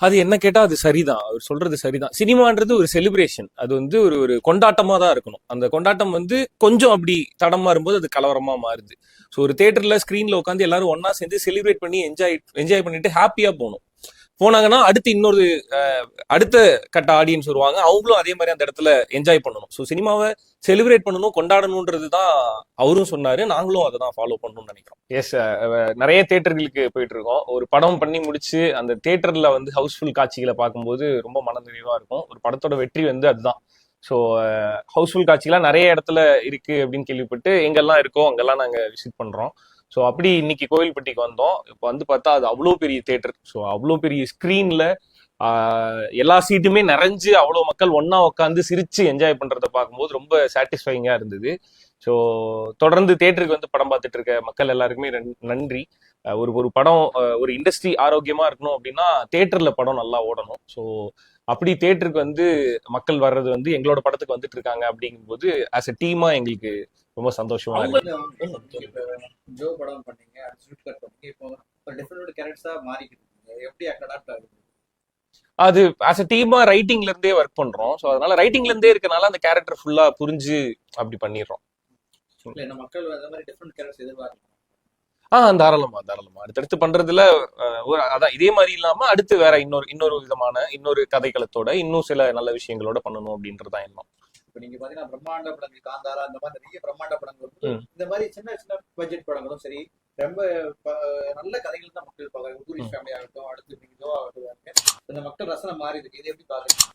அது என்ன கேட்டா அது சரிதான், அவர் சொல்றது சரிதான். சினிமான்றது ஒரு செலிப்ரேஷன், அது வந்து ஒரு ஒரு கொண்டாட்டமா தான் இருக்கணும். அந்த கொண்டாட்டம் வந்து கொஞ்சம் அப்படி தடமா இருக்கும்போது அது கலவரமா மாறுது. ஸோ ஒரு தேட்டர்ல ஸ்கிரீன்ல உட்காந்து எல்லாரும் ஒன்னா சேர்ந்து செலிப்ரேட் பண்ணி என்ஜாய் பண்ணிட்டு ஹாப்பியா போகணும். போனாங்கன்னா அடுத்து இன்னொரு அடுத்த கட்ட ஆடியன்ஸ் வருவாங்க, அவங்களும் அதே மாதிரி அந்த இடத்துல என்ஜாய் பண்ணணும். ஸோ சினிமாவை செலிப்ரேட் பண்ணணும், கொண்டாடணுன்றது தான் அவரும் சொன்னாரு, நாங்களும் அதை தான் ஃபாலோ பண்ணணும்னு நினைக்கிறோம். எஸ், நிறைய தேட்டர்களுக்கு போயிட்டு இருக்கோம். ஒரு படம் பண்ணி முடிச்சு அந்த தேட்டர்ல வந்து ஹவுஸ்ஃபுல் காட்சிகளை பார்க்கும்போது ரொம்ப மனநிறைவா இருக்கும். ஒரு படத்தோட வெற்றி வந்து அதுதான். ஸோ ஹவுஸ்ஃபுல் காட்சிகள்லாம் நிறைய இடத்துல இருக்கு அப்படின்னு கேள்விப்பட்டு எங்கெல்லாம் இருக்கோ அங்கெல்லாம் நாங்கள் விசிட் பண்றோம். ஸோ அப்படி இன்னைக்கு கோவில்பட்டிக்கு வந்தோம். இப்போ வந்து பார்த்தா அது அவ்வளோ பெரிய தேட்டர். ஸோ அவ்வளோ பெரிய ஸ்க்ரீன்ல எல்லா சீட்டுமே நிறைஞ்சு அவ்வளோ மக்கள் ஒன்னா உட்காந்து சிரிச்சு என்ஜாய் பண்றத பார்க்கும்போது ரொம்ப சாட்டிஸ்ஃபைங்கா இருந்தது. ஸோ தொடர்ந்து தேட்டருக்கு வந்து படம் பார்த்துட்டு இருக்க மக்கள் எல்லாருக்குமே நன்றி. ஒரு ஒரு படம், ஒரு இண்டஸ்ட்ரி ஆரோக்கியமா இருக்கணும் அப்படின்னா தேட்டர்ல படம் நல்லா ஓடணும். ஸோ அப்படி தேட்டருக்கு வந்து மக்கள் வர்றது வந்து எங்களோட படத்துக்கு வந்துட்டு இருக்காங்க அப்படிங்கும்போது ஆஸ் எ டீமா எங்களுக்கு ரொம்ப சந்தோஷமா இருக்கு. ஜோ படம் பண்ணீங்க, இப்போ டிஃபரெண்ட் கேரக்டர்ஸா மாறிக்கிட்டு எப்படி அடாப்ட் ஆகுது? அது ஆஸ் எ டீமா ரைட்டிங்ல இருந்தே ஒர்க் பண்றோம். ஸோ அதனால ரைட்டிங்ல இருந்தே இருக்கனால அந்த கேரக்டர் ஃபுல்லா புரிஞ்சு அப்படி பண்ணிடுறோம். மக்கள் அந்த மாதிரி டிஃபரெண்ட் கேரக்டர்ஸ் எதிர்பார்க்கலாம். தாராளமா அடுத்தடுத்து பண்றதுல அதான் இதே மாதிரி இல்லாம அடுத்து வேற இன்னொரு விதமான இன்னொரு கதைக்களத்தோட இன்னும் சில நல்ல விஷயங்களோட பண்ணணும் அப்படின்றதான் எண்ணம். இப்ப நீங்க பாத்தீங்கன்னா பிரம்மாண்ட படங்கள் காந்தாரா இந்த மாதிரி நிறைய பிரம்மாண்ட படங்கள், இந்த மாதிரி சின்ன சின்ன பட்ஜெட் படங்களும் சரி ரொம்ப நல்ல கதைகள் தான் மக்கள் பார்க்கறாங்க. டூரிஸ்ட் ஃபேமிலி ஆகட்டும், அடுத்து நீங்க ஆகட்டும், இந்த மக்கள் ரசனை மாறி இருக்கு. இது எப்படி பாக்குறீங்க?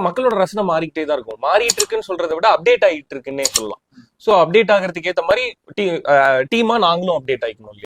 மக்களோட ரசனை மாறிக்கிட்டே தான் இருக்கும். மாறிட்டு இருக்குன்னு சொல்றதை விட அப்டேட் ஆகிட்டு இருக்குன்னே சொல்லலாம். ஸோ அப்டேட் ஆகிறதுக்கு ஏற்ற மாதிரி டீமா நாங்களும் அப்டேட் ஆகிக்கணும்.